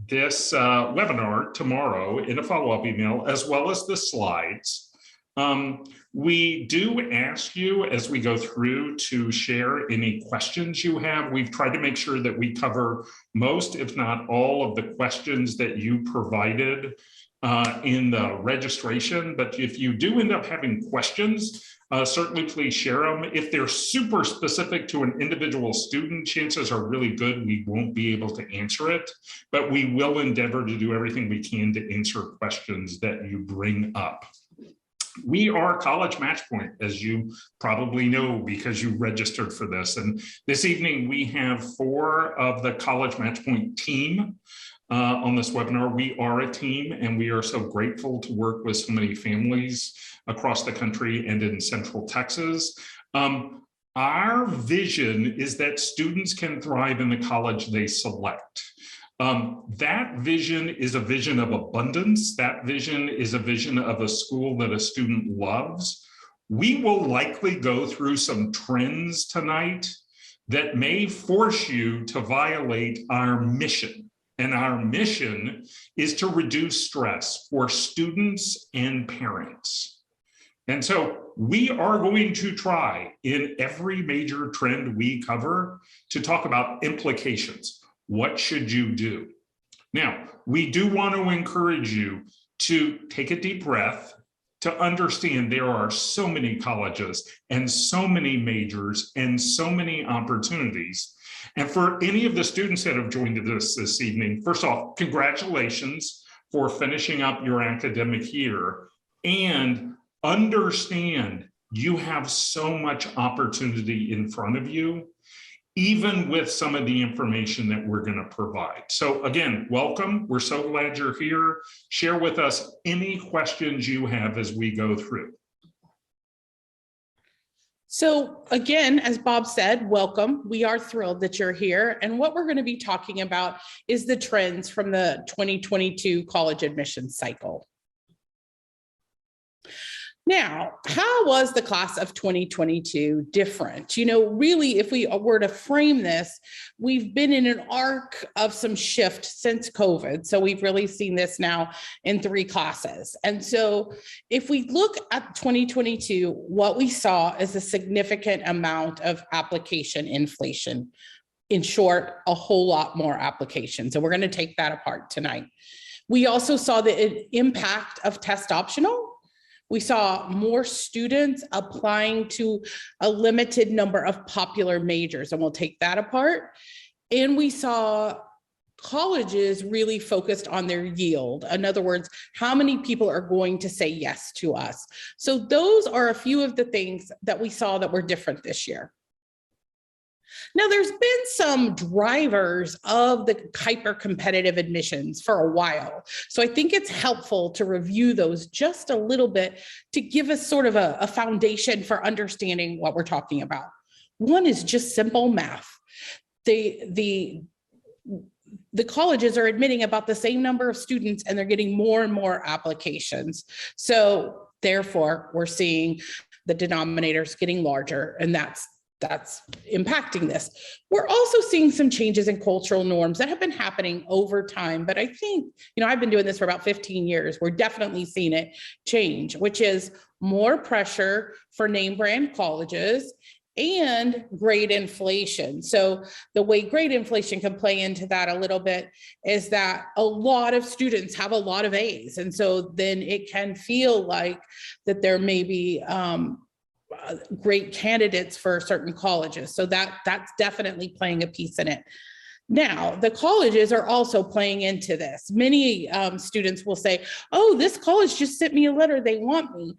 this webinar tomorrow in a follow-up email, as well as the slides. We do ask you as we go through to share any questions you have. We've tried to make sure that we cover most, if not all, of the questions that you provided in the registration. But if you do end up having questions, certainly please share them. If they're super specific to an individual student, chances are really good we won't be able to answer it, but we will endeavor to do everything we can to answer questions that you bring up. We are College MatchPoint, as you probably know because you registered for this. And this evening we have 4 of the College MatchPoint team on this webinar. We are a team, and we are so grateful to work with so many families across the country and in Central Texas. Our vision is that students can thrive in the college they select. That vision is a vision of abundance. That vision is a vision of a school that a student loves. We will likely go through some trends tonight that may force you to violate our mission. And our mission is to reduce stress for students and parents. And so we are going to try in every major trend we cover to talk about implications. What should you do? Now, we do want to encourage you to take a deep breath, to understand there are so many colleges and so many majors and so many opportunities. And for any of the students that have joined us this evening, first off, congratulations for finishing up your academic year, and understand you have so much opportunity in front of you, even with some of the information that we're going to provide. So again, welcome. We're so glad you're here. Share with us any questions you have as we go through. So again, as Bob said, welcome. We are thrilled that you're here. And what we're going to be talking about is the trends from the 2022 college admissions cycle. Now, how was the class of 2022 different? You know, really, if we were to frame this, we've been in an arc of some shift since COVID. So we've really seen this now in 3 classes. And so if we look at 2022, what we saw is a significant amount of application inflation. In short, a whole lot more applications. So we're going to take that apart tonight. We also saw the impact of test optional. We saw more students applying to a limited number of popular majors, and we'll take that apart. And we saw colleges really focused on their yield. In other words, how many people are going to say yes to us? So those are a few of the things that we saw that were different this year. Now, there's been some drivers of the hyper-competitive admissions for a while. So I think it's helpful to review those just a little bit to give us sort of a foundation for understanding what we're talking about. One is just simple math. The colleges are admitting about the same number of students, and they're getting more and more applications. So therefore, we're seeing the denominators getting larger, and that's impacting this. We're also seeing some changes in cultural norms that have been happening over time. But I think, you know, I've been doing this for about 15 years. We're definitely seeing it change, which is more pressure for name brand colleges and grade inflation. So the way grade inflation can play into that a little bit is that a lot of students have a lot of A's. And so then it can feel like that there may be great candidates for certain colleges. So that's definitely playing a piece in it. Now, the colleges are also playing into this. Many students will say, oh, this college just sent me a letter, they want me.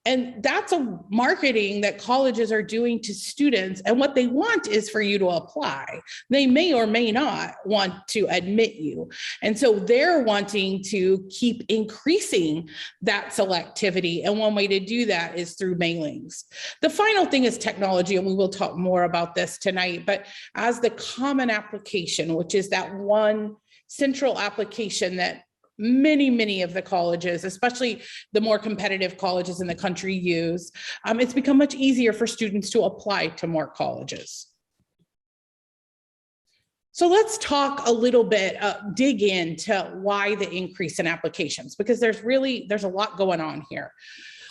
And that's a marketing that colleges are doing to students. And what they want is for you to apply. They may or may not want to admit you. And so they're wanting to keep increasing that selectivity. And one way to do that is through mailings. The final thing is technology, and we will talk more about this tonight, but as the common application, which is that one central application that many of the colleges, especially the more competitive colleges in the country, use, it's become much easier for students to apply to more colleges. So let's talk a little bit, dig into why the increase in applications, because there's a lot going on here.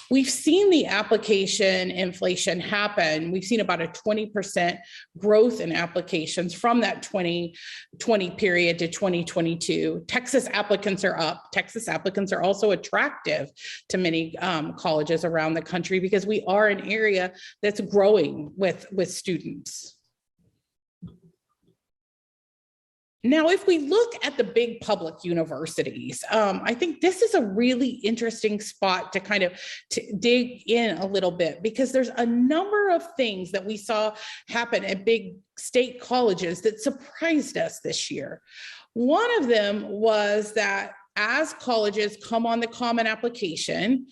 We've seen the application inflation happen. We've seen about a 20% growth in applications from that 2020 period to 2022. Texas applicants are up. Texas applicants are also attractive to many colleges around the country because we are an area that's growing with students. Now, if we look at the big public universities, I think this is a really interesting spot to kind of dig in a little bit, because there's a number of things that we saw happen at big state colleges that surprised us this year. One of them was that as colleges come on the Common Application,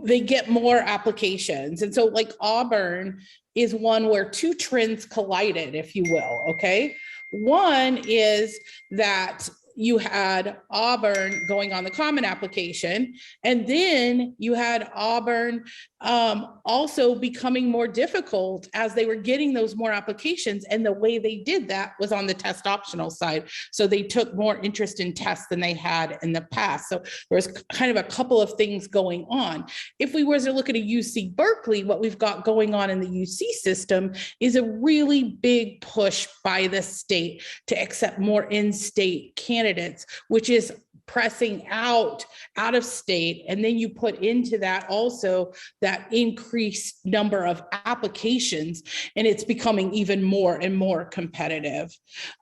they get more applications. And so like Auburn is one where two trends collided, if you will, okay? One is that you had Auburn going on the Common Application, and then you had Auburn also becoming more difficult as they were getting those more applications. And the way they did that was on the test optional side. So they took more interest in tests than they had in the past. So there was kind of a couple of things going on. If we were to look at a UC Berkeley, what we've got going on in the UC system is a really big push by the state to accept more in-state candidates, which is pressing out of state. And then you put into that also that increased number of applications, and it's becoming even more and more competitive.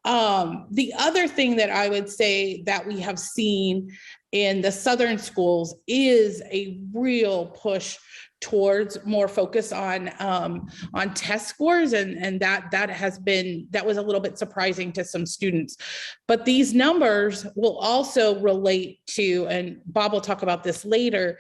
The other thing that I would say that we have seen in the Southern schools is a real push towards more focus on test scores, and that was a little bit surprising to some students. But these numbers will also relate to, and Bob will talk about this later,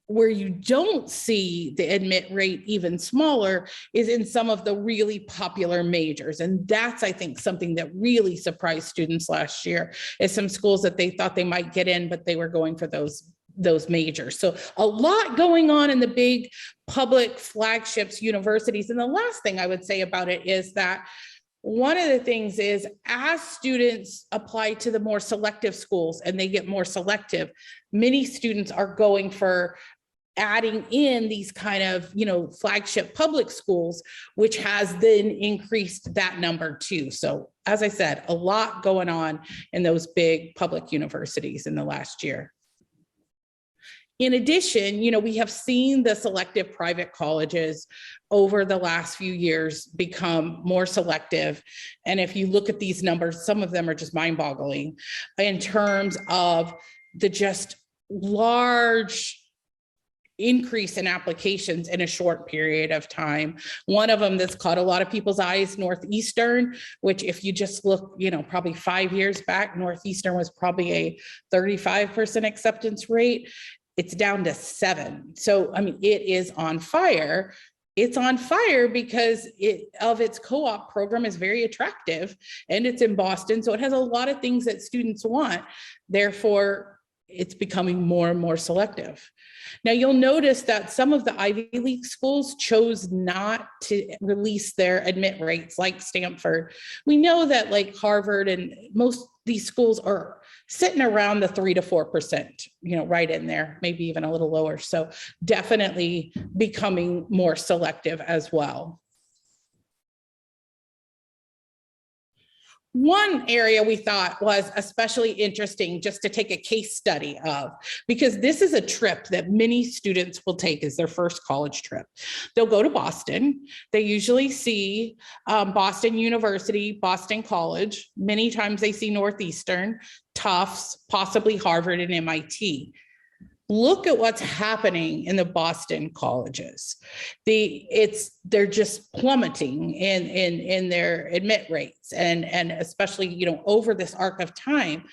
where you don't see the admit rate even smaller is in some of the really popular majors. And that's, I think, something that really surprised students last year, is some schools that they thought they might get in, but they were going for those majors. So a lot going on in the big public flagships, universities. And the last thing I would say about it is that one of the things is, as students apply to the more selective schools and they get more selective, many students are going for adding in these kind of, flagship public schools, which has then increased that number too. So as I said, a lot going on in those big public universities in the last year. In addition, we have seen the selective private colleges over the last few years become more selective. And if you look at these numbers, some of them are just mind-boggling in terms of the just large increase in applications in a short period of time. One of them that's caught a lot of people's eyes, Northeastern, which if you just look, probably 5 years back, Northeastern was probably a 35% acceptance rate. It's down to 7. So, it is on fire. It's on fire because its co-op program is very attractive, and it's in Boston. So it has a lot of things that students want. Therefore, it's becoming more and more selective. Now, you'll notice that some of the Ivy League schools chose not to release their admit rates, like Stanford. We know that like Harvard and most these schools are sitting around the 3 to 4%, right in there, maybe even a little lower. So definitely becoming more selective as well. One area we thought was especially interesting just to take a case study of, because this is a trip that many students will take as their first college trip. They'll go to Boston. They usually see Boston University, Boston College. Many times they see Northeastern, Tufts, possibly Harvard and MIT. Look at what's happening in the Boston colleges. They're just plummeting in their admit rates, and especially over this arc of time.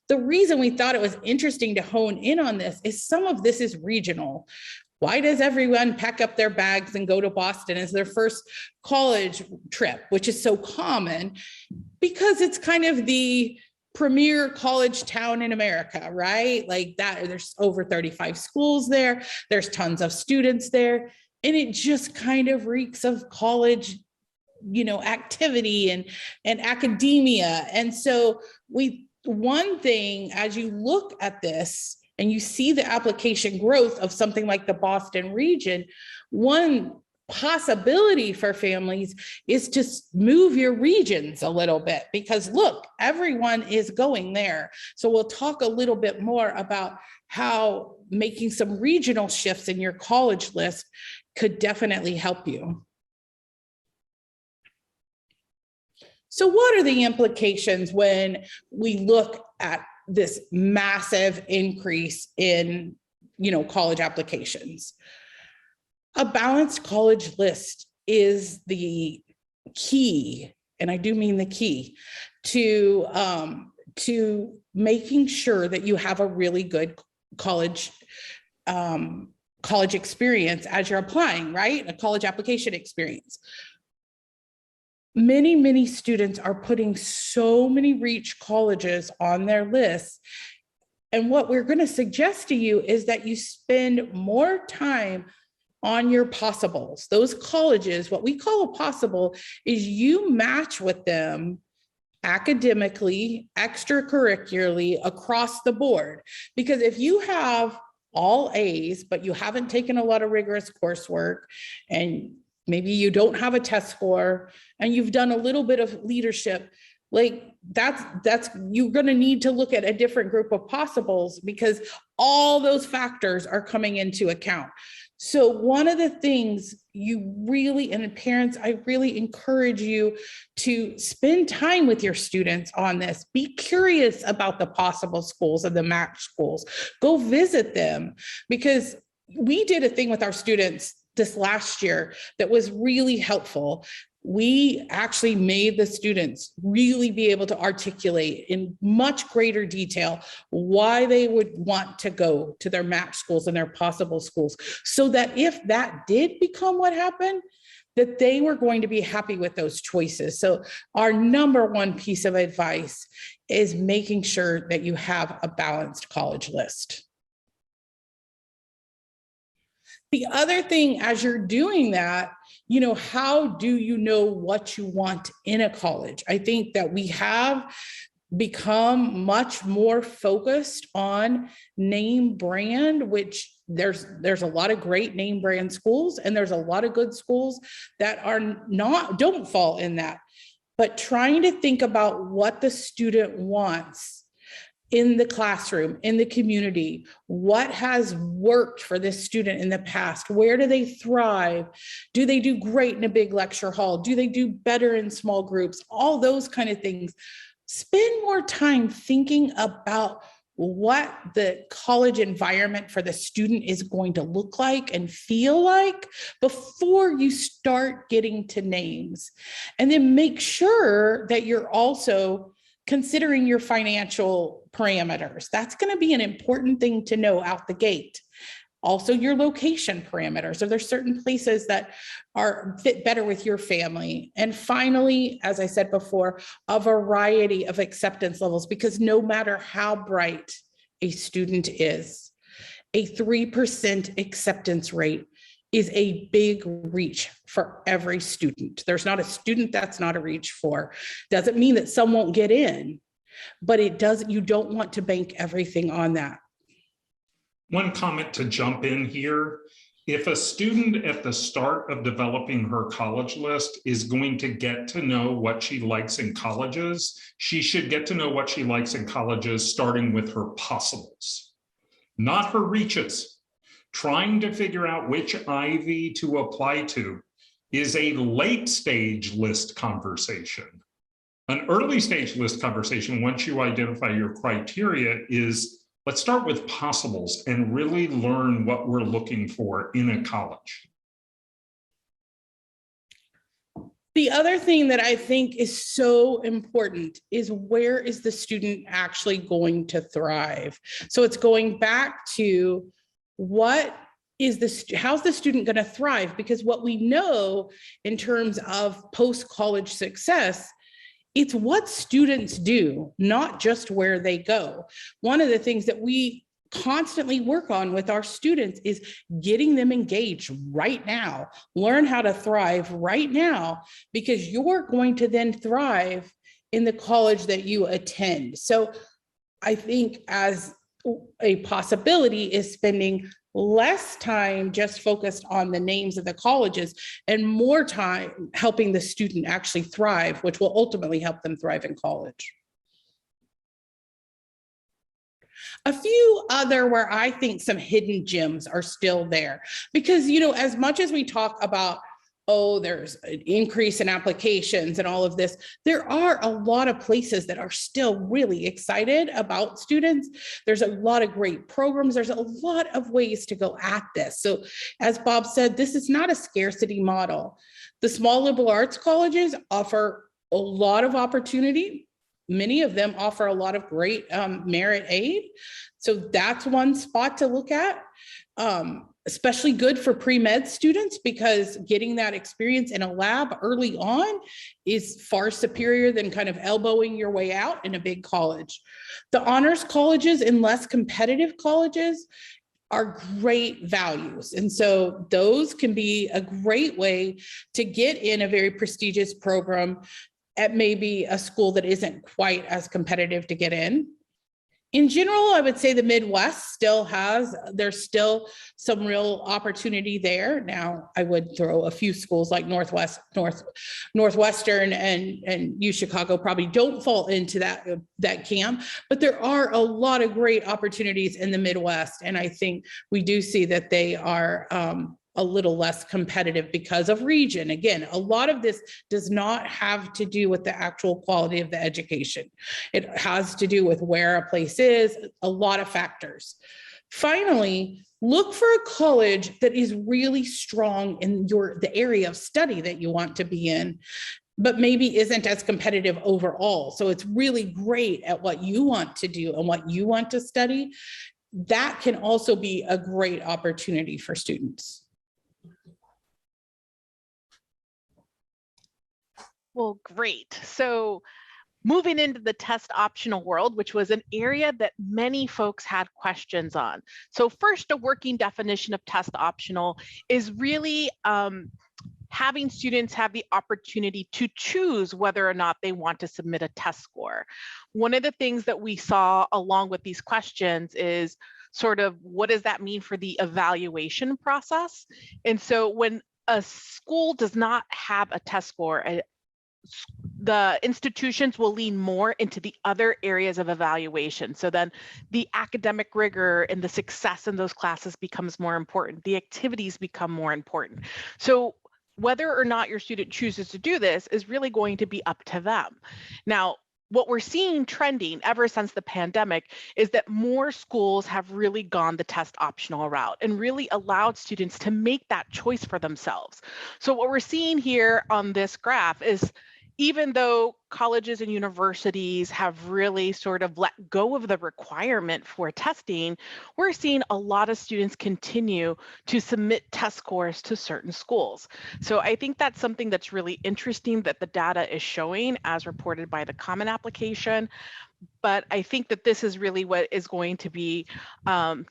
The reason we thought it was interesting to hone in on this is some of this is regional. Why does everyone pack up their bags and go to Boston as their first college trip, which is so common? Because it's kind of the premier college town in America, right? Like that, there's over 35 schools there. There's tons of students there. And it just kind of reeks of college activity and academia. And so one thing, as you look at this and you see the application growth of something like the Boston region, one possibility for families is to move your regions a little bit, because look, everyone is going there. So we'll talk a little bit more about how making some regional shifts in your college list could definitely help you. So what are the implications when we look at this massive increase in, college applications? A balanced college list is the key, and I do mean the key, to making sure that you have a really good college experience as you're applying, right? A college application experience. Many students are putting so many reach colleges on their lists. And what we're going to suggest to you is that you spend more time on your possibles. Those colleges, what we call a possible, is you match with them academically, extracurricularly, across the board. Because if you have all A's, but you haven't taken a lot of rigorous coursework, and maybe you don't have a test score, and you've done a little bit of leadership, like that's you're going to need to look at a different group of possibles, because all those factors are coming into account. So one of the things you really, and parents, I really encourage you to spend time with your students on this. Be curious about the possible schools and the match schools. Go visit them, because we did a thing with our students this last year that was really helpful. We actually made the students really be able to articulate in much greater detail why they would want to go to their match schools and their possible schools, so that if that did become what happened, that they were going to be happy with those choices. So our number one piece of advice is making sure that you have a balanced college list. The other thing, as you're doing that, how do you know what you want in a college? I think that we have become much more focused on name brand, which there's a lot of great name brand schools, and there's a lot of good schools that don't fall in that. But trying to think about what the student wants in the classroom, in the community, what has worked for this student in the past? Where do they thrive? Do they do great in a big lecture hall? Do they do better in small groups? All those kind of things. Spend more time thinking about what the college environment for the student is going to look like and feel like before you start getting to names. And then make sure that you're also considering your financial parameters. That's going to be an important thing to know out the gate. Also, your location parameters. Are there certain places that fit better with your family? And finally, as I said before, a variety of acceptance levels, because no matter how bright a student is, a 3% acceptance rate is a big reach for every student. There's not a student that's not a reach for. Doesn't mean that some won't get in, but you don't want to bank everything on that. One comment to jump in here. If a student at the start of developing her college list is going to get to know what she likes in colleges, she should get to know what she likes in colleges starting with her possibles, not her reaches. Trying to figure out which Ivy to apply to is a late stage list conversation. An early stage list conversation, once you identify your criteria, is let's start with possibles and really learn what we're looking for in a college. The other thing that I think is so important is, where is the student actually going to thrive? So it's going back to, how's the student going to thrive? Because what we know in terms of post-college success, it's what students do, not just where they go. One of the things that we constantly work on with our students is getting them engaged right now, learn how to thrive right now, because you're going to then thrive in the college that you attend. So I think as a possibility is spending less time just focused on the names of the colleges and more time helping the student actually thrive, which will ultimately help them thrive in college. A few other where I think some hidden gems are still there, because, you know, as much as we talk about, oh, there's an increase in applications and all of this, there are a lot of places that are still really excited about students. There's a lot of great programs. There's a lot of ways to go at this. So as Bob said, this is not a scarcity model. The small liberal arts colleges offer a lot of opportunity. Many of them offer a lot of great merit aid. So that's one spot to look at. Especially good for pre-med students, because getting that experience in a lab early on is far superior than kind of elbowing your way out in a big college. The honors colleges and less competitive colleges are great values. And so those can be a great way to get in a very prestigious program at maybe a school that isn't quite as competitive to get in. In general, I would say the Midwest there's still some real opportunity there. Now, I would throw a few schools like Northwestern and U Chicago probably don't fall into that camp, but there are a lot of great opportunities in the Midwest. And I think we do see that they are a little less competitive because of region. Again, a lot of this does not have to do with the actual quality of the education. It has to do with where a place is, a lot of factors. Finally, look for a college that is really strong in the area of study that you want to be in, but maybe isn't as competitive overall. So it's really great at what you want to do and what you want to study. That can also be a great opportunity for students. Well, great. So moving into the test optional world, which was an area that many folks had questions on. So first, a working definition of test optional is really having students have the opportunity to choose whether or not they want to submit a test score. One of the things that we saw along with these questions is sort of what does that mean for the evaluation process? And so when a school does not have a test score, the institutions will lean more into the other areas of evaluation. So then the academic rigor and the success in those classes becomes more important. The activities become more important. So whether or not your student chooses to do this is really going to be up to them. Now, what we're seeing trending ever since the pandemic is that more schools have really gone the test optional route and really allowed students to make that choice for themselves. So what we're seeing here on this graph is, even though colleges and universities have really sort of let go of the requirement for testing, we're seeing a lot of students continue to submit test scores to certain schools. So I think that's something that's really interesting that the data is showing as reported by the Common Application. But I think that this is really what is going to be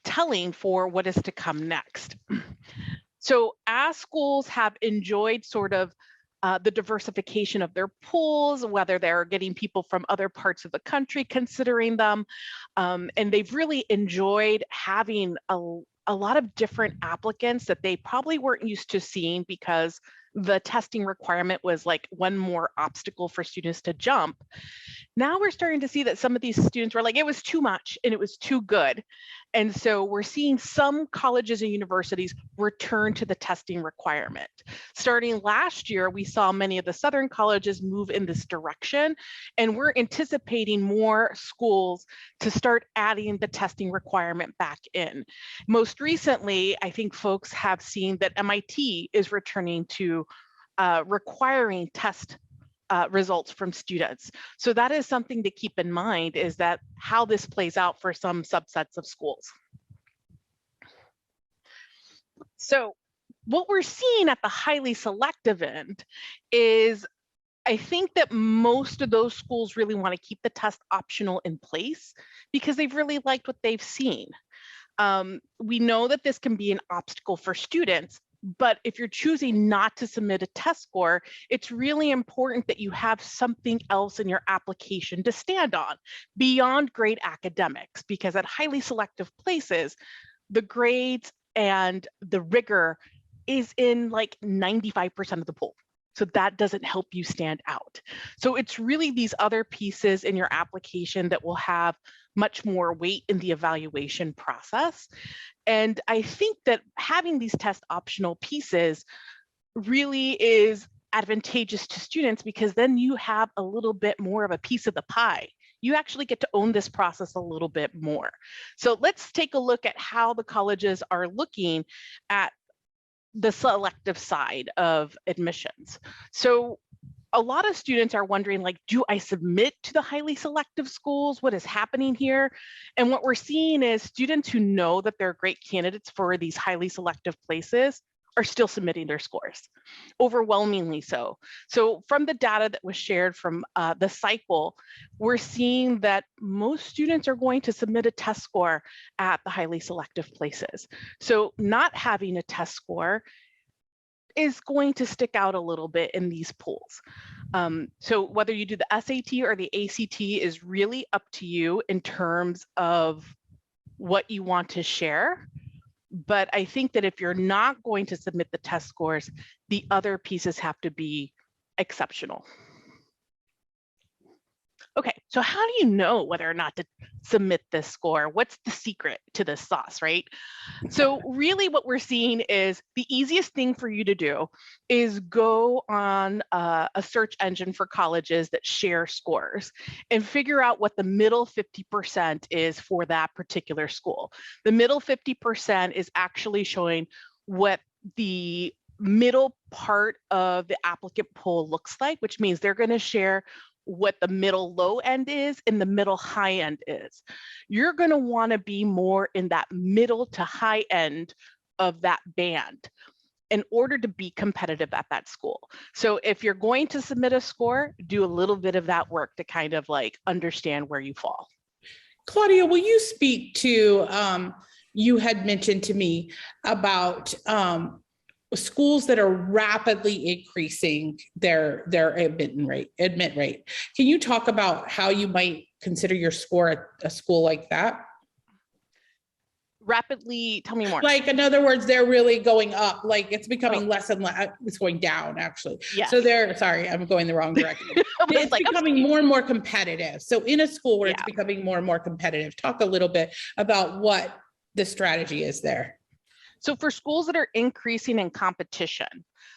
telling for what is to come next. So as schools have enjoyed sort of the diversification of their pools, whether they're getting people from other parts of the country considering them, and they've really enjoyed having a lot of different applicants that they probably weren't used to seeing because the testing requirement was like one more obstacle for students to jump. Now we're starting to see that some of these students were like, it was too much and it was too good. And so we're seeing some colleges and universities return to the testing requirement. Starting last year, we saw many of the Southern colleges move in this direction, and we're anticipating more schools to start adding the testing requirement back in. Most recently, I think folks have seen that MIT is returning to requiring test results from students. So that is something to keep in mind, is that how this plays out for some subsets of schools. So what we're seeing at the highly selective end is, I think that most of those schools really want to keep the test optional in place because they've really liked what they've seen. We know that this can be an obstacle for students, but if you're choosing not to submit a test score, it's really important that you have something else in your application to stand on beyond grade academics, because at highly selective places, the grades and the rigor is in like 95% of the pool. So that doesn't help you stand out. So it's really these other pieces in your application that will have much more weight in the evaluation process. And I think that having these test optional pieces really is advantageous to students, because then you have a little bit more of a piece of the pie. You actually get to own this process a little bit more. So let's take a look at how the colleges are looking at the selective side of admissions. So a lot of students are wondering, like, do I submit to the highly selective schools? What is happening here? And what we're seeing is students who know that they're great candidates for these highly selective places are still submitting their scores, overwhelmingly so. So from the data that was shared from the cycle, we're seeing that most students are going to submit a test score at the highly selective places. So not having a test score is going to stick out a little bit in these pools. So whether you do the SAT or the ACT is really up to you in terms of what you want to share. But I think that if you're not going to submit the test scores, the other pieces have to be exceptional. Okay, so how do you know whether or not to submit this score? What's the secret to this sauce, right? So really what we're seeing is the easiest thing for you to do is go on a search engine for colleges that share scores and figure out what the middle 50% is for that particular school. The middle 50% is actually showing what the middle part of the applicant pool looks like, which means they're going to share what the middle low end is and the middle high end is. You're going to want to be more in that middle to high end of that band in order to be competitive at that school. So if you're going to submit a score, do a little bit of that work to kind of like understand where you fall. Claudia, will you speak to, you had mentioned to me about schools that are rapidly increasing their admit rate. Can you talk about how you might consider your score at a school like that? Rapidly, tell me more. Like, in other words, they're really going up, like it's becoming less and less, it's going down actually. Yes. So sorry, I'm going the wrong direction. It's like, becoming more and more competitive. So in a school where it's becoming more and more competitive, talk a little bit about what the strategy is there. So for schools that are increasing in competition,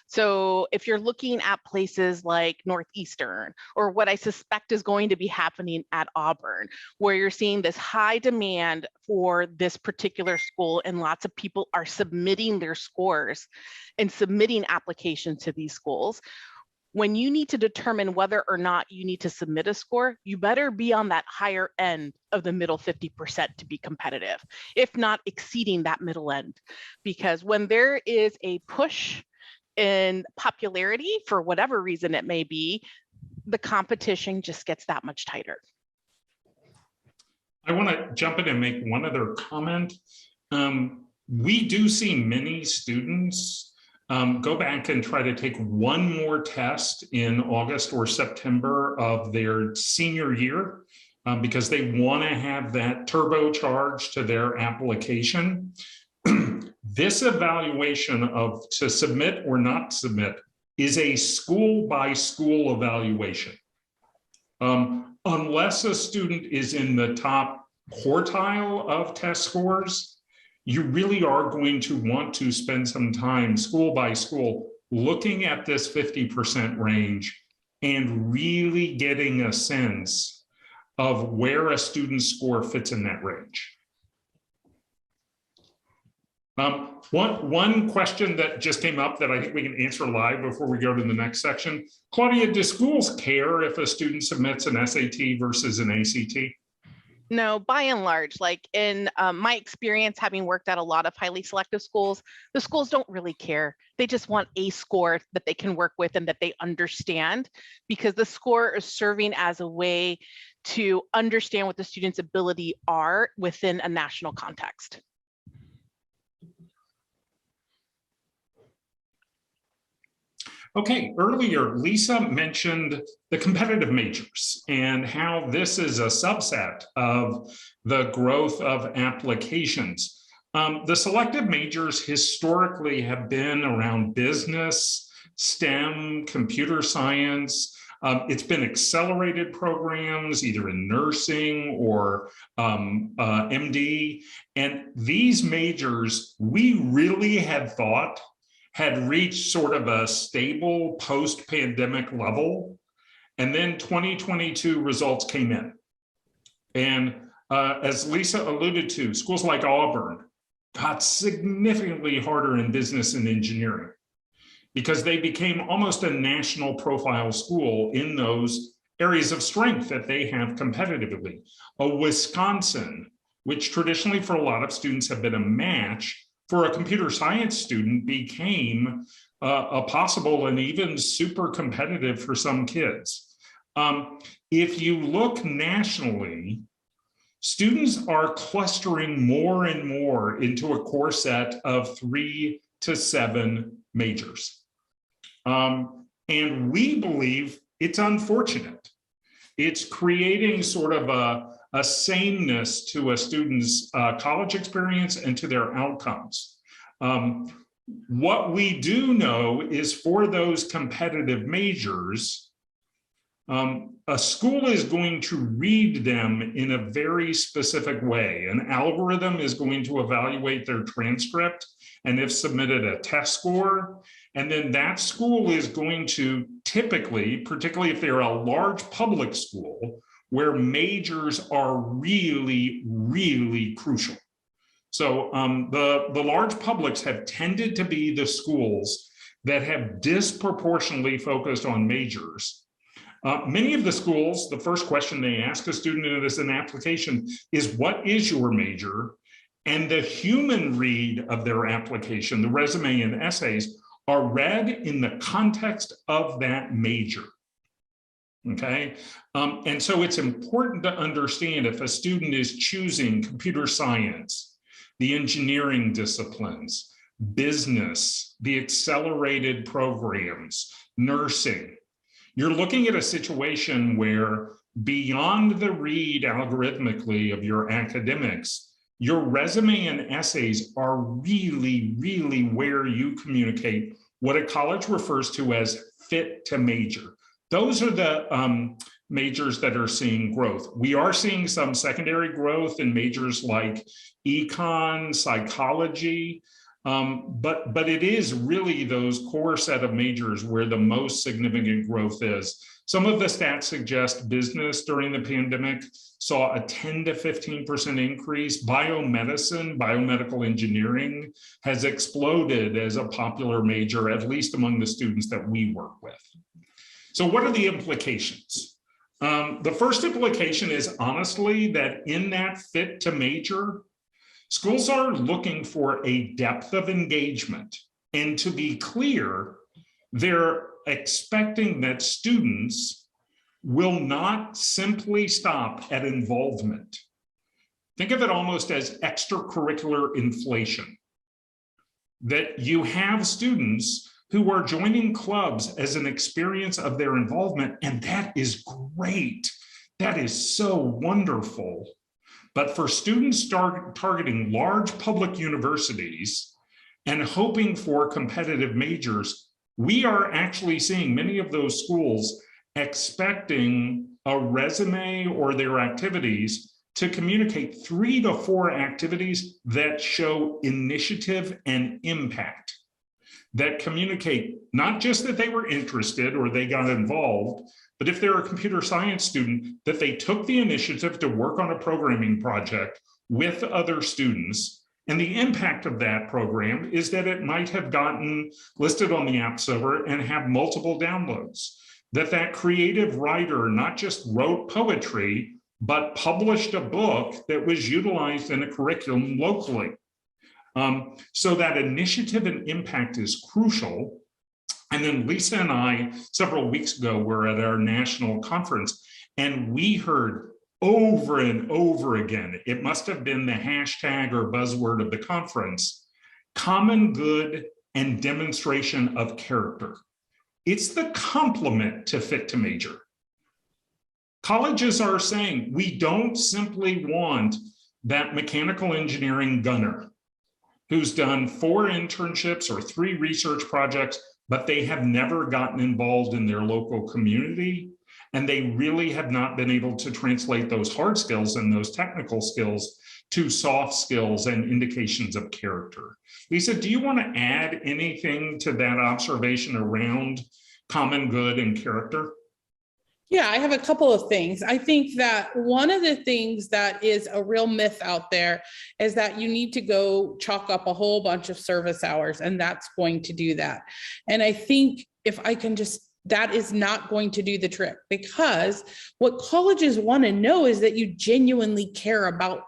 so if you're looking at places like Northeastern, or what I suspect is going to be happening at Auburn, where you're seeing this high demand for this particular school and lots of people are submitting their scores and submitting applications to these schools, when you need to determine whether or not you need to submit a score, you better be on that higher end of the middle 50% to be competitive, if not exceeding that middle end. Because when there is a push in popularity, for whatever reason it may be, the competition just gets that much tighter. I want to jump in and make one other comment. We do see many students go back and try to take one more test in August or September of their senior year because they want to have that turbocharge to their application. This evaluation of to submit or not submit is a school by school evaluation. Unless a student is in the top quartile of test scores, you really are going to want to spend some time school by school looking at this 50% range and really getting a sense of where a student's score fits in that range. One question that just came up that I think we can answer live before we go to the next section. Claudia, do schools care if a student submits an SAT versus an ACT? No, by and large, like in my experience, having worked at a lot of highly selective schools, the schools don't really care. They just want a score that they can work with and that they understand, because the score is serving as a way to understand what the student's ability are within a national context. Okay, earlier, Lisa mentioned the competitive majors and how this is a subset of the growth of applications. The selective majors historically have been around business, STEM, computer science. It's been accelerated programs, either in nursing or MD. And these majors, we really had thought had reached sort of a stable post-pandemic level. And then 2022 results came in. And as Lisa alluded to, schools like Auburn got significantly harder in business and engineering because they became almost a national profile school in those areas of strength that they have competitively. Wisconsin, which traditionally for a lot of students have been a match, for a computer science student became a possible and even super competitive for some kids. If you look nationally, students are clustering more and more into a core set of 3 to 7 majors. And we believe it's unfortunate. It's creating sort of a sameness to a student's college experience and to their outcomes. What we do know is for those competitive majors, a school is going to read them in a very specific way. An algorithm is going to evaluate their transcript and if submitted a test score. And then that school is going to typically, particularly if they're a large public school, where majors are really, really crucial. So the large publics have tended to be the schools that have disproportionately focused on majors. Many of the schools, the first question they ask a student as an application is, what is your major? And the human read of their application, the resume and essays, are read in the context of that major. Okay, and so it's important to understand if a student is choosing computer science, the engineering disciplines, business, the accelerated programs, nursing, you're looking at a situation where beyond the read algorithmically of your academics, your resume and essays are really, really where you communicate what a college refers to as fit to major. Those are the majors that are seeing growth. We are seeing some secondary growth in majors like econ, psychology, but it is really those core set of majors where the most significant growth is. Some of the stats suggest business during the pandemic saw a 10 to 15% increase. Biomedicine, biomedical engineering has exploded as a popular major, at least among the students that we work with. So what are the implications? The first implication is honestly that in that fit to major, schools are looking for a depth of engagement. And to be clear, they're expecting that students will not simply stop at involvement. Think of it almost as extracurricular inflation. That you have students who are joining clubs as an experience of their involvement, and that is great. That is so wonderful. But for students targeting large public universities and hoping for competitive majors, we are actually seeing many of those schools expecting a resume or their activities to communicate 3 to 4 activities that show initiative and impact, that communicate not just that they were interested or they got involved, but if they're a computer science student, that they took the initiative to work on a programming project with other students. And the impact of that program is that it might have gotten listed on the App Store and have multiple downloads. That creative writer not just wrote poetry, but published a book that was utilized in a curriculum locally. So that initiative and impact is crucial. And then Lisa and I, several weeks ago, were at our national conference, and we heard over and over again, it must have been the hashtag or buzzword of the conference, common good and demonstration of character. It's the complement to Fit to Major. Colleges are saying we don't simply want that mechanical engineering gunner who's done 4 internships or 3 research projects, but they have never gotten involved in their local community. And they really have not been able to translate those hard skills and those technical skills to soft skills and indications of character. Lisa, do you want to add anything to that observation around common good and character? Yeah, I have a couple of things. I think that one of the things that is a real myth out there is that you need to go chalk up a whole bunch of service hours, and that's going to do that. And I think if I can just, that is not going to do the trick, because what colleges want to know is that you genuinely care about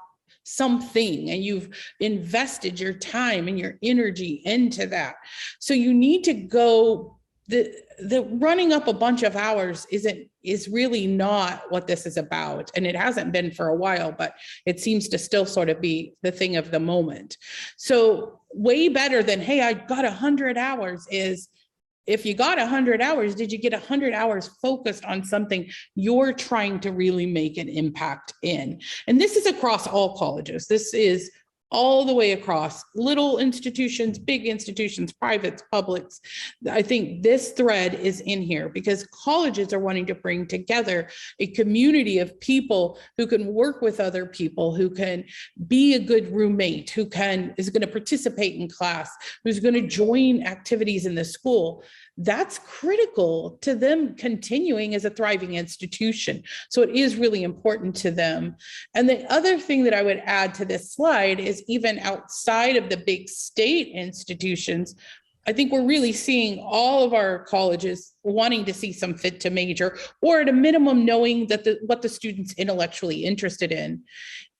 something and you've invested your time and your energy into that. So you need to go, the running up a bunch of hours is really not what this is about. And it hasn't been for a while, but it seems to still sort of be the thing of the moment. So way better than, hey, I got 100 hours is, if you got 100 hours, did you get 100 hours focused on something you're trying to really make an impact in? And this is across all colleges. This is all the way across, little institutions, big institutions, privates, publics. I think this thread is in here because colleges are wanting to bring together a community of people who can work with other people, who can be a good roommate, who is going to participate in class, who's going to join activities in the school. That's critical to them continuing as a thriving institution. So it is really important to them. And the other thing that I would add to this slide is, even outside of the big state institutions, I think we're really seeing all of our colleges wanting to see some Fit to Major, or at a minimum knowing that what the student's intellectually interested in.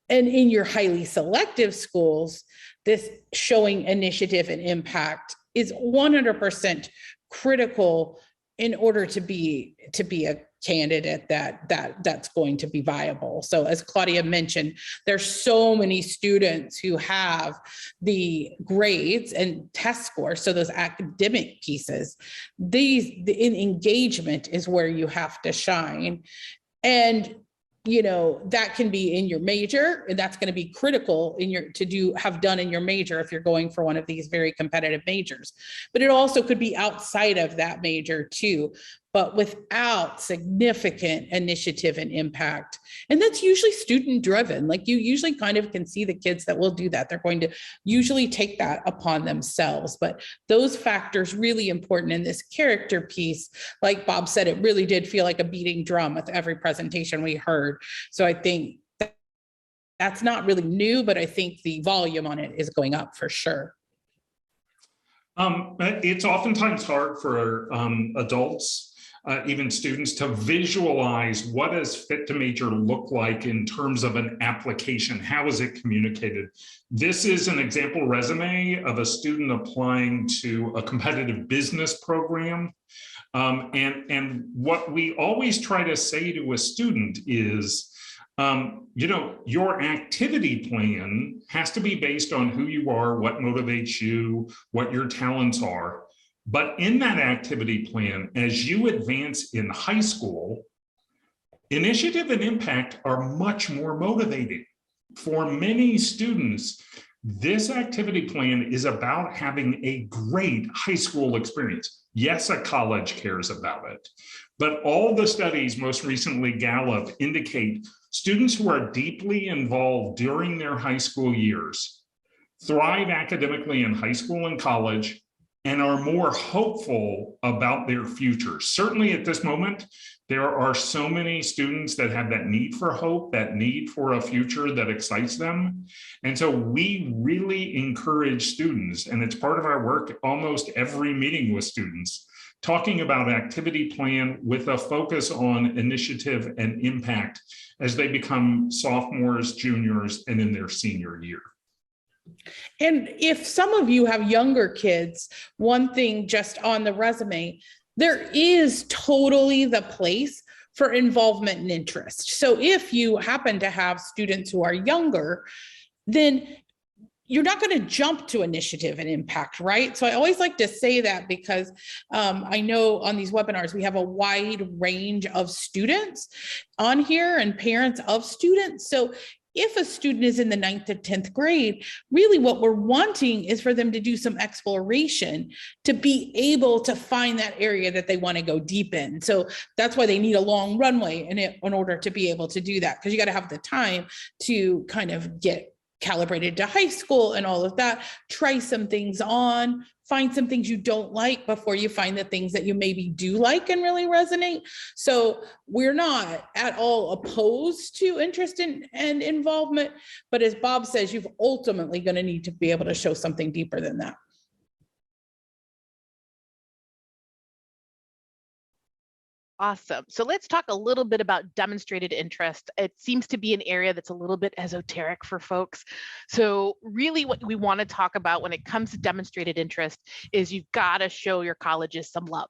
And in your highly selective schools, this showing initiative and impact is 100% critical in order to be a candidate that's going to be viable. So as Claudia mentioned, there's so many students who have the grades and test scores, so those academic pieces, in engagement is where you have to shine. And that can be in your major, and that's going to be critical in have done in your major if you're going for one of these very competitive majors. But it also could be outside of that major too, but without significant initiative and impact. And that's usually student driven. Like, you usually kind of can see the kids that will do that. They're going to usually take that upon themselves. But those factors really important in this character piece. Like Bob said, it really did feel like a beating drum with every presentation we heard. So I think that's not really new, but I think the volume on it is going up for sure. It's oftentimes hard for adults, even students, to visualize what does Fit to Major look like in terms of an application. How is it communicated? This is an example resume of a student applying to a competitive business program. And what we always try to say to a student is, your activity plan has to be based on who you are, what motivates you, what your talents are. But in that activity plan, as you advance in high school, initiative and impact are much more motivating. For many students, this activity plan is about having a great high school experience. Yes, a college cares about it, but all the studies, most recently Gallup, indicate students who are deeply involved during their high school years thrive academically in high school and college and are more hopeful about their future. Certainly at this moment, there are so many students that have that need for hope, that need for a future that excites them. And so we really encourage students, and it's part of our work almost every meeting with students, talking about activity plan with a focus on initiative and impact as they become sophomores, juniors, and in their senior year. And if some of you have younger kids, one thing just on the resume, there is totally the place for involvement and interest. So if you happen to have students who are younger, then you're not going to jump to initiative and impact, right? So I always like to say that because I know on these webinars, we have a wide range of students on here and parents of students. So if a student is in the 9th to 10th grade, really what we're wanting is for them to do some exploration to be able to find that area that they want to go deep in. So that's why they need a long runway in order to be able to do that, because you got to have the time to kind of get calibrated to high school and all of that, try some things on, find some things you don't like before you find the things that you maybe do like and really resonate. So we're not at all opposed to interest and involvement, but as Bob says, you've ultimately going to need to be able to show something deeper than that. Awesome. So let's talk a little bit about demonstrated interest. It seems to be an area that's a little bit esoteric for folks. So really what we want to talk about when it comes to demonstrated interest is you've got to show your colleges some love.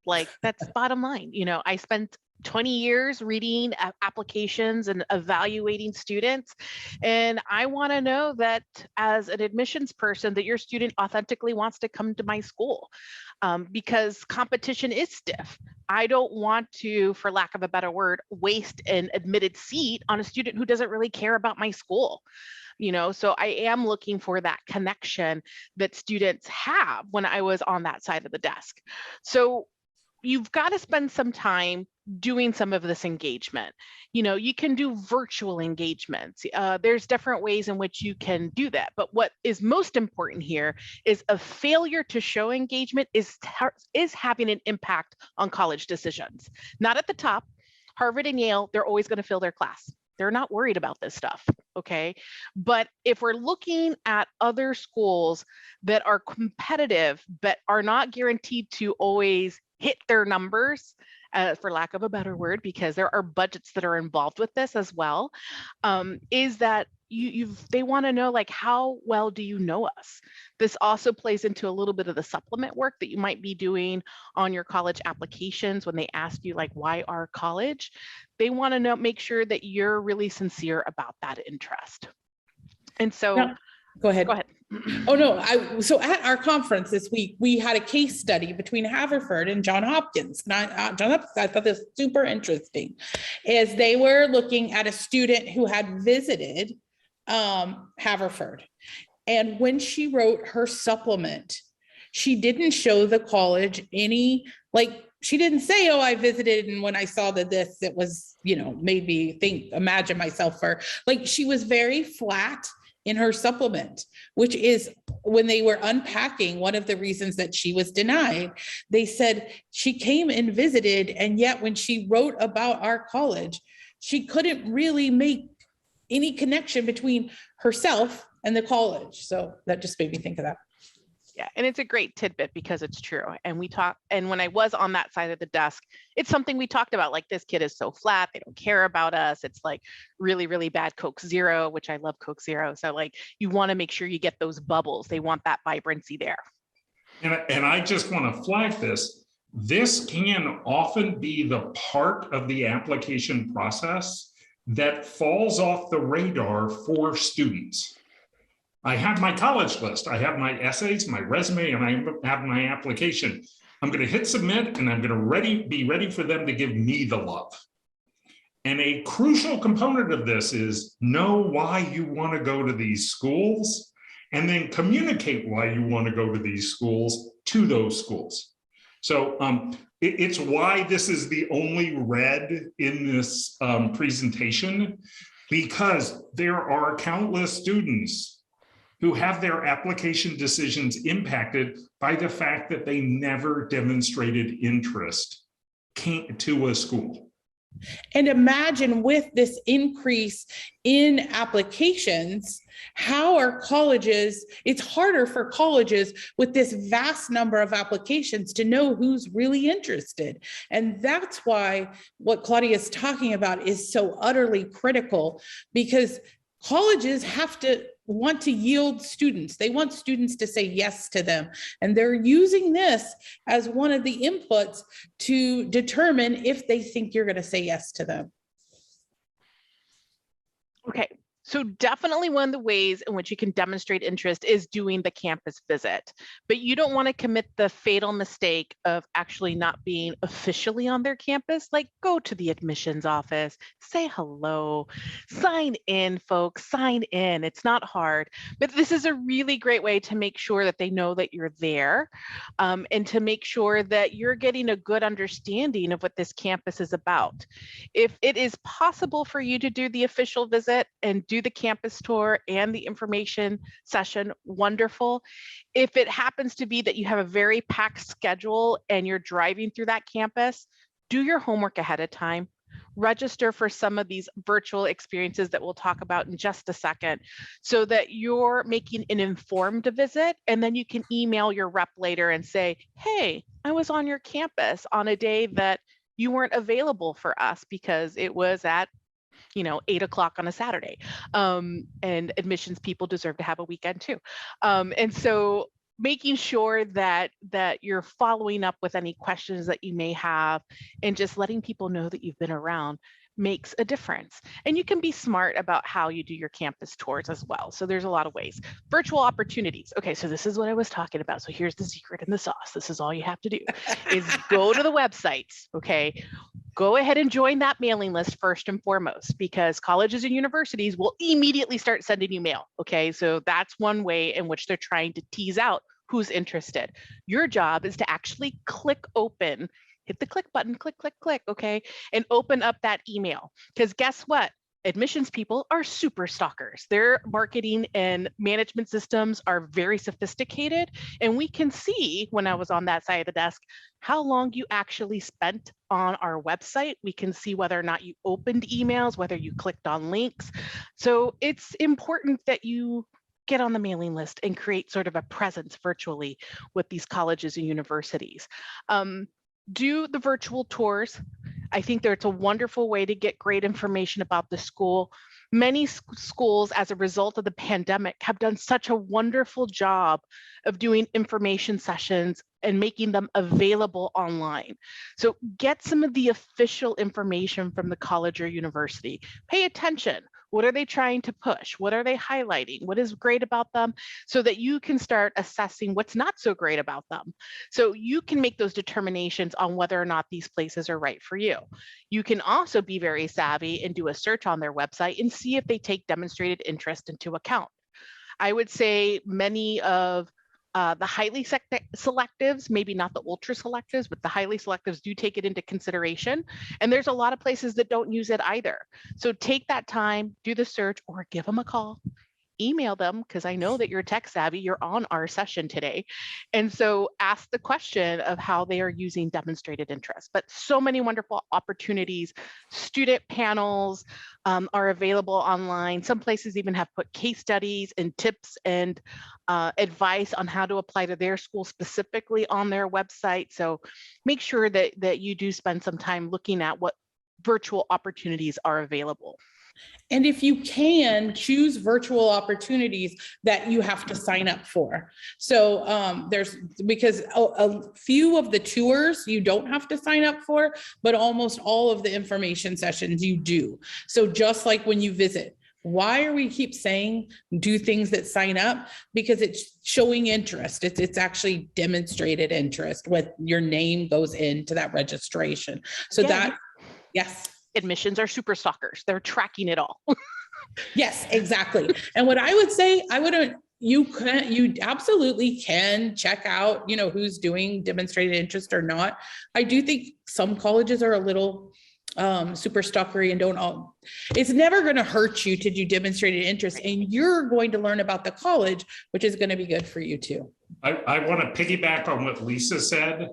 Like, that's bottom line. You know, I spent 20 years reading applications and evaluating students. And I want to know that as an admissions person, that your student authentically wants to come to my school, because competition is stiff. I don't want to, for lack of a better word, waste an admitted seat on a student who doesn't really care about my school. You know, so I am looking for that connection that students have when I was on that side of the desk. So you've got to spend some time doing some of this engagement. You know, you can do virtual engagements. There's different ways in which you can do that. But what is most important here is a failure to show engagement is having an impact on college decisions. Not at the top. Harvard and Yale, they're always going to fill their class. They're not worried about this stuff, okay? But if we're looking at other schools that are competitive, but are not guaranteed to always hit their numbers, for lack of a better word, because there are budgets that are involved with this as well, is that they want to know, like, how well do you know us? This also plays into a little bit of the supplement work that you might be doing on your college applications when they ask you, like, why our college? They want to know, make sure that you're really sincere about that interest. And so, no, go ahead. Go ahead. Oh, no. So at our conference this week, we had a case study between Haverford and Johns Hopkins. And I thought this was super interesting, as they were looking at a student who had visited Haverford. And when she wrote her supplement, she didn't show the college any, like, she didn't say, oh, I visited, and when I saw this, it was, you know, made me imagine myself for, like, she was very flat in her supplement, which is when they were unpacking one of the reasons that she was denied. They said she came and visited, and yet when she wrote about our college, she couldn't really make any connection between herself and the college. So that just made me think of that. Yeah, and it's a great tidbit because it's true. And when I was on that side of the desk, it's something we talked about, like, this kid is so flat, they don't care about us. It's like really, really bad Coke Zero, which I love Coke Zero. So, like, you want to make sure you get those bubbles. They want that vibrancy there. And I just want to flag this. This can often be the part of the application process that falls off the radar for students. I have my college list, I have my essays, my resume, and I have my application. I'm going to hit submit, and I'm going to be ready for them to give me the love. And a crucial component of this is know why you want to go to these schools, and then communicate why you want to go to these schools to those schools. So it's why this is the only red in this presentation, because there are countless students who have their application decisions impacted by the fact that they never demonstrated interest to a school. And imagine with this increase in applications, how are colleges, it's harder for colleges with this vast number of applications to know who's really interested. And that's why what Claudia is talking about is so utterly critical, because colleges have to want to yield students. They want students to say yes to them. And they're using this as one of the inputs to determine if they think you're going to say yes to them. Okay, So definitely one of the ways in which you can demonstrate interest is doing the campus visit, but you don't want to commit the fatal mistake of actually not being officially on their campus. Like, go to the admissions office, say hello, sign in, folks, sign in. It's not hard, but this is a really great way to make sure that they know that you're there, and to make sure that you're getting a good understanding of what this campus is about. If it is possible for you to do the official visit and do the campus tour and the information session, wonderful. If it happens to be that you have a very packed schedule and you're driving through that campus, do your homework ahead of time. Register for some of these virtual experiences that we'll talk about in just a second, so that you're making an informed visit, and then you can email your rep later and say, hey, I was on your campus on a day that you weren't available for us because it was at 8 o'clock on a Saturday. And admissions people deserve to have a weekend too. And so making sure that you're following up with any questions that you may have and just letting people know that you've been around makes a difference. And you can be smart about how you do your campus tours as well. So there's a lot of ways. Virtual opportunities. Okay, so this is what I was talking about. So here's the secret and the sauce. This is all you have to do is go to the websites, okay? Go ahead and join that mailing list first and foremost, because colleges and universities will immediately start sending you mail, okay? So that's one way in which they're trying to tease out who's interested. Your job is to actually click open, hit the click button, click, click, click, okay? And open up that email, because guess what? Admissions people are super stalkers. Their marketing and management systems are very sophisticated. And we can see, when I was on that side of the desk, how long you actually spent on our website. We can see whether or not you opened emails, whether you clicked on links. So it's important that you get on the mailing list and create sort of a presence virtually with these colleges and universities. Do the virtual tours. I think that it's a wonderful way to get great information about the school. Many schools, as a result of the pandemic, have done such a wonderful job of doing information sessions and making them available online. So get some of the official information from the college or university. Pay attention. What are they trying to push? What are they highlighting? What is great about them? So that you can start assessing what's not so great about them. So you can make those determinations on whether or not these places are right for you. You can also be very savvy and do a search on their website and see if they take demonstrated interest into account. I would say many of the highly selectives, maybe not the ultra selectives, but the highly selectives do take it into consideration. And there's a lot of places that don't use it either. So take that time, do the search, or give them a call. Email them, because I know that you're tech savvy, you're on our session today. And so ask the question of how they are using demonstrated interest. But so many wonderful opportunities. Student panels are available online. Some places even have put case studies and tips and advice on how to apply to their school specifically on their website. So make sure that you do spend some time looking at what virtual opportunities are available. And if you can, choose virtual opportunities that you have to sign up for. So because a few of the tours you don't have to sign up for, but almost all of the information sessions you do. So just like when you visit, why are we keep saying do things that sign up? Because it's showing interest. It's actually demonstrated interest when your name goes into that registration. So yes. Admissions are super stalkers. They're tracking it all. Yes, exactly. And what I would say, you absolutely can check out, who's doing demonstrated interest or not. I do think some colleges are a little super stalkery and it's never going to hurt you to do demonstrated interest, and you're going to learn about the college, which is going to be good for you too. I want to piggyback on what Lisa said.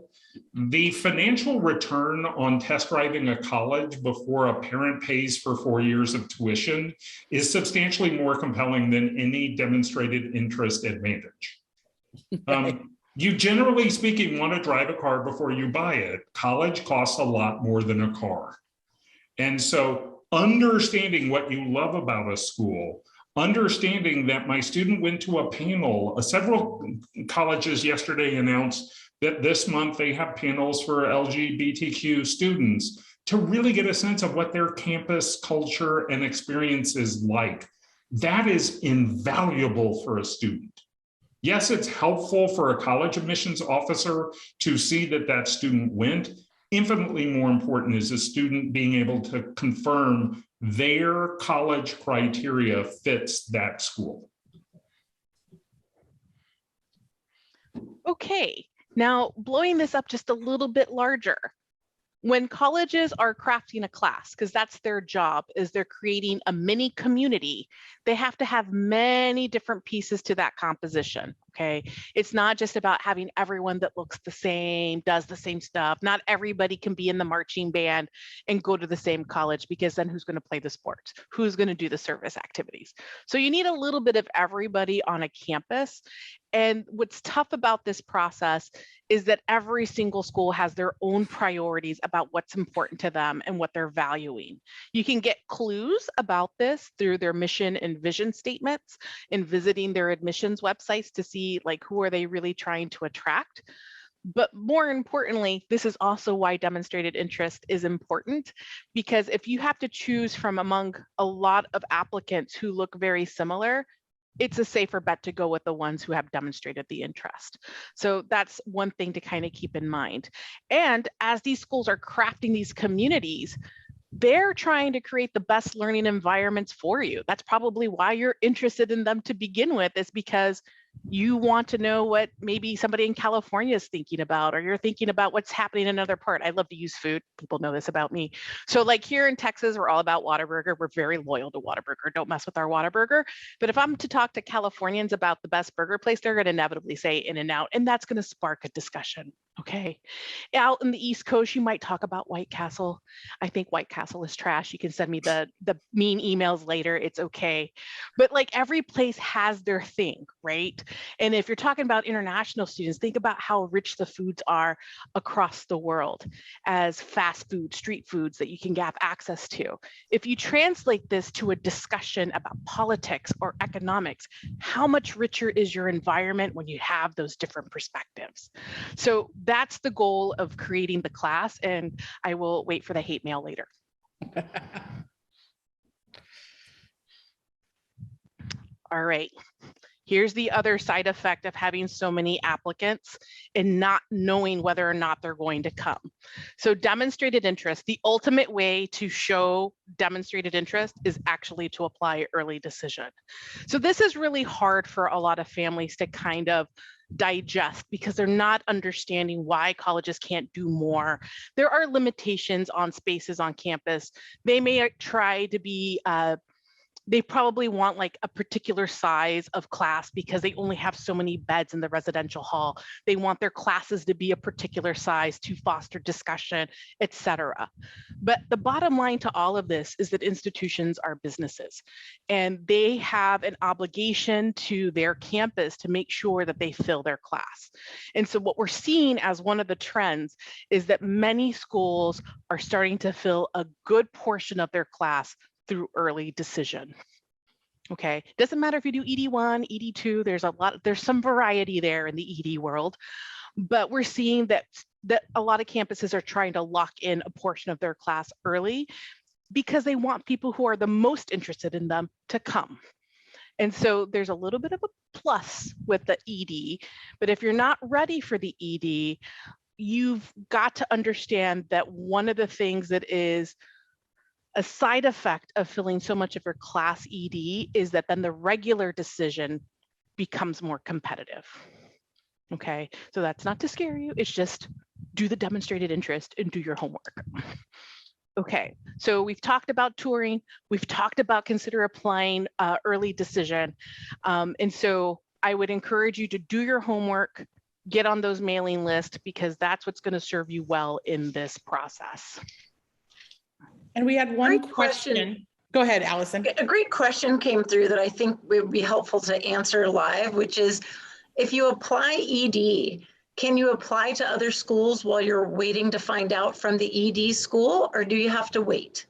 The financial return on test driving a college before a parent pays for 4 years of tuition is substantially more compelling than any demonstrated interest advantage. You generally speaking want to drive a car before you buy it. College costs a lot more than a car. And so understanding what you love about a school, understanding that my student went to a panel, several colleges yesterday announced that this month they have panels for LGBTQ students to really get a sense of what their campus culture and experience is like. that is invaluable for a student. Yes, it's helpful for a college admissions officer to see that that student went. Infinitely more important is a student being able to confirm their college criteria fits that school. Okay, now blowing this up just a little bit larger. When colleges are crafting a class, because that's their job, is they're creating a mini community, they have to have many different pieces to that composition, okay? It's not just about having everyone that looks the same, does the same stuff. Not everybody can be in the marching band and go to the same college, because then who's gonna play the sports? Who's gonna do the service activities? So you need a little bit of everybody on a campus. And what's tough about this process is that every single school has their own priorities about what's important to them and what they're valuing. You can get clues about this through their mission and vision statements and visiting their admissions websites to see like who are they really trying to attract. But more importantly, this is also why demonstrated interest is important, because if you have to choose from among a lot of applicants who look very similar, it's a safer bet to go with the ones who have demonstrated the interest. So that's one thing to kind of keep in mind. And as these schools are crafting these communities, they're trying to create the best learning environments for you. That's probably why you're interested in them to begin with, is because you want to know what maybe somebody in California is thinking about, or you're thinking about what's happening in another part. I love to use food. People know this about me. So like here in Texas, we're all about Whataburger. We're very loyal to Whataburger. Don't mess with our Whataburger. But if I'm to talk to Californians about the best burger place, they're going to inevitably say In-N-Out, and that's going to spark a discussion. Okay. Out in the East Coast, you might talk about White Castle. I think White Castle is trash. You can send me the mean emails later. It's okay. But like every place has their thing, right? And if you're talking about international students, think about how rich the foods are across the world as fast food, street foods that you can have access to. If you translate this to a discussion about politics or economics, how much richer is your environment when you have those different perspectives? So that's the goal of creating the class, and I will wait for the hate mail later. All right. Here's the other side effect of having so many applicants and not knowing whether or not they're going to come. So demonstrated interest, the ultimate way to show demonstrated interest is actually to apply early decision. So this is really hard for a lot of families to kind of digest, because they're not understanding why colleges can't do more. There are limitations on spaces on campus. They may try to be they probably want like a particular size of class because they only have so many beds in the residential hall. They want their classes to be a particular size to foster discussion, etc. But the bottom line to all of this is that institutions are businesses, and they have an obligation to their campus to make sure that they fill their class. And so what we're seeing as one of the trends is that many schools are starting to fill a good portion of their class through early decision. Okay, doesn't matter if you do ED1, ED2, there's some variety there in the ED world, but we're seeing that a lot of campuses are trying to lock in a portion of their class early because they want people who are the most interested in them to come. And so there's a little bit of a plus with the ED, but if you're not ready for the ED, you've got to understand that one of the things that is a side effect of filling so much of your class ED is that then the regular decision becomes more competitive. Okay, so that's not to scare you, it's just do the demonstrated interest and do your homework. Okay, so we've talked about touring, we've talked about consider applying early decision. And so I would encourage you to do your homework, get on those mailing lists, because that's what's going to serve you well in this process. And we had one Great question. Go ahead, Allison. A great question came through that I think would be helpful to answer live, which is, if you apply ED, can you apply to other schools while you're waiting to find out from the ED school, or do you have to wait?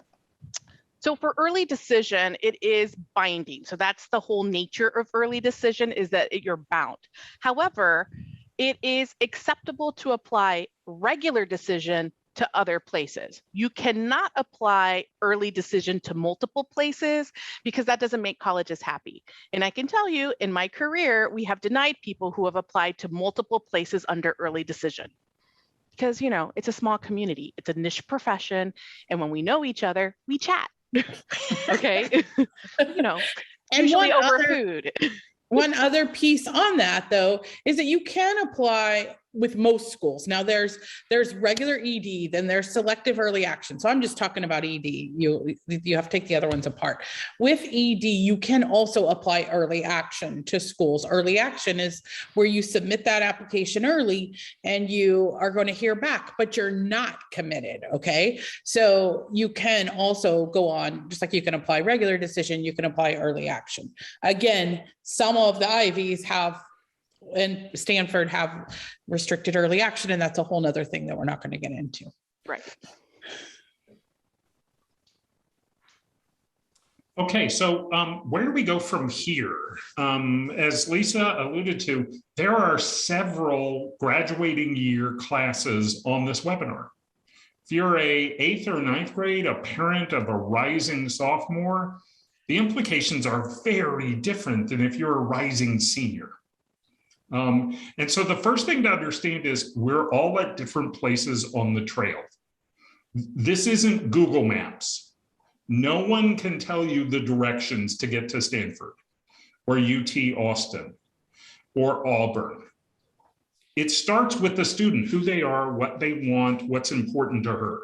So for early decision, it is binding. So that's the whole nature of early decision, is that you're bound. However, it is acceptable to apply regular decision to other places. You cannot apply early decision to multiple places because that doesn't make colleges happy. And I can tell you, in my career, we have denied people who have applied to multiple places under early decision. Because, you know, it's a small community, it's a niche profession, and when we know each other, we chat. Okay, you know, And usually over food. One other piece on that, though, is that you can apply with most schools. Now there's regular ED, then there's selective early action. So I'm just talking about ED. You have to take the other ones apart. With ED, you can also apply early action to schools. Early action is where you submit that application early and you are going to hear back, but you're not committed. Okay. So you can also go on, just like you can apply regular decision, you can apply early action. Again, some of the Ivies have, and Stanford have restricted early action, and that's a whole nother thing that we're not going to get into. Right. Okay, so where do we go from here? As Lisa alluded to, there are several graduating year classes on this webinar. If you're a 8th or 9th grade, a parent of a rising sophomore, the implications are very different than if you're a rising senior. And so the first thing to understand is we're all at different places on the trail. This isn't Google Maps. No one can tell you the directions to get to Stanford or UT Austin or Auburn. It starts with the student, who they are, what they want, what's important to her.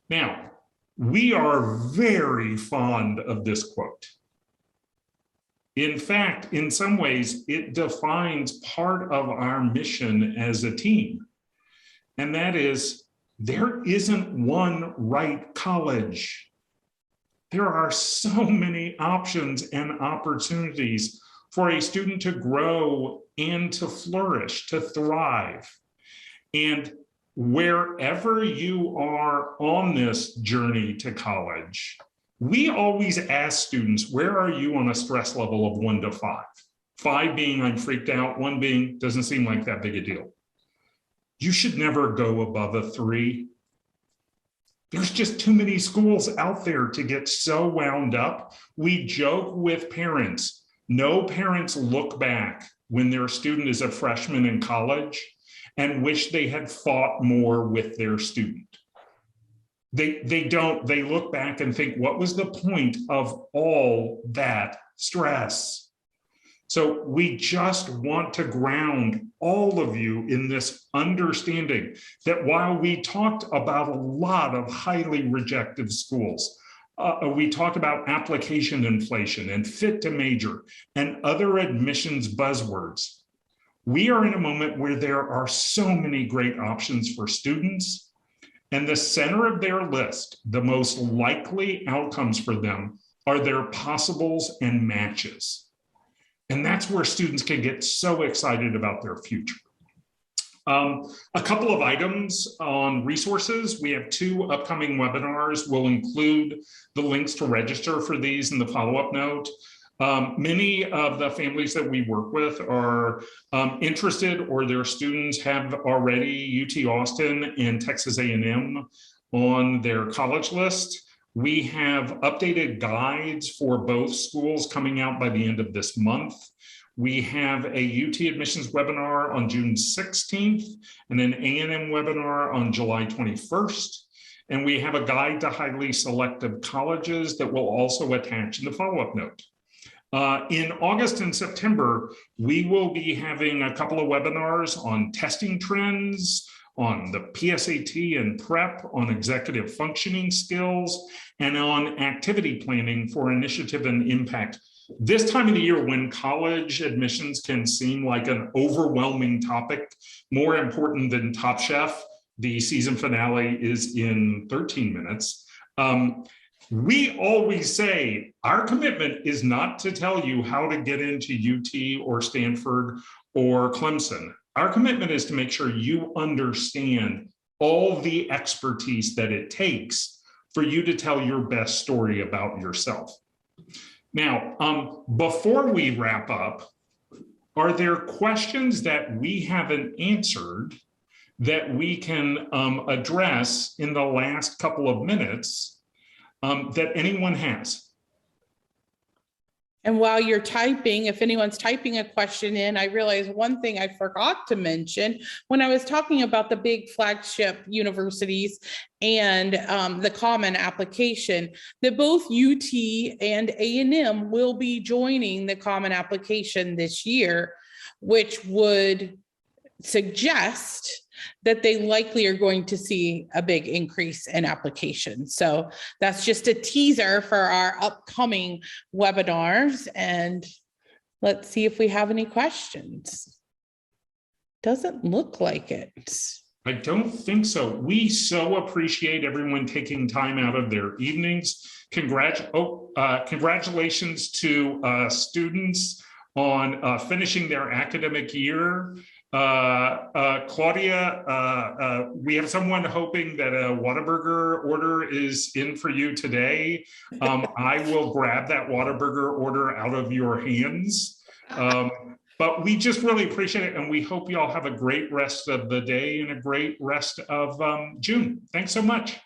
Now, we are very fond of this quote. In fact, in some ways, it defines part of our mission as a team. And that is, there isn't one right college. There are so many options and opportunities for a student to grow and to flourish, to thrive. And wherever you are on this journey to college, we always ask students, where are you on a stress level of 1 to 5? 5 being I'm freaked out, 1 being doesn't seem like that big a deal. You should never go above a 3. There's just too many schools out there to get so wound up. We joke with parents. No parents look back when their student is a freshman in college and wish they had fought more with their student. They don't, they look back and think, what was the point of all that stress? So we just want to ground all of you in this understanding that while we talked about a lot of highly rejected schools, we talked about application inflation and fit to major and other admissions buzzwords, we are in a moment where there are so many great options for students. And the center of their list, the most likely outcomes for them are their possibles and matches. And that's where students can get so excited about their future. A couple of items on resources. We have 2 upcoming webinars. We'll include the links to register for these in the follow-up note. Many of the families that we work with are interested, or their students have already UT Austin and Texas A&M on their college list. We have updated guides for both schools coming out by the end of this month. We have a UT admissions webinar on June 16th and an A&M webinar on July 21st. And we have a guide to highly selective colleges that will also attach in the follow-up note. In August and September, we will be having a couple of webinars on testing trends, on the PSAT and prep, on executive functioning skills, and on activity planning for initiative and impact. This time of the year when college admissions can seem like an overwhelming topic, more important than Top Chef, the season finale is in 13 minutes. We always say our commitment is not to tell you how to get into UT or Stanford or Clemson. Our commitment is to make sure you understand all the expertise that it takes for you to tell your best story about yourself. Now, before we wrap up, are there questions that we haven't answered that we can address in the last couple of minutes that anyone has? And while you're typing, if anyone's typing a question in, I realize one thing I forgot to mention when I was talking about the big flagship universities and the common application, that both UT and A&M will be joining the common application this year, which would suggest that they likely are going to see a big increase in applications. So that's just a teaser for our upcoming webinars. And let's see if we have any questions. Doesn't look like it. I don't think so. We so appreciate everyone taking time out of their evenings. Congratulations to students on finishing their academic year. Claudia, we have someone hoping that a Whataburger order is in for you today. I will grab that Whataburger order out of your hands. But we just really appreciate it, and we hope you all have a great rest of the day and a great rest of June. Thanks so much.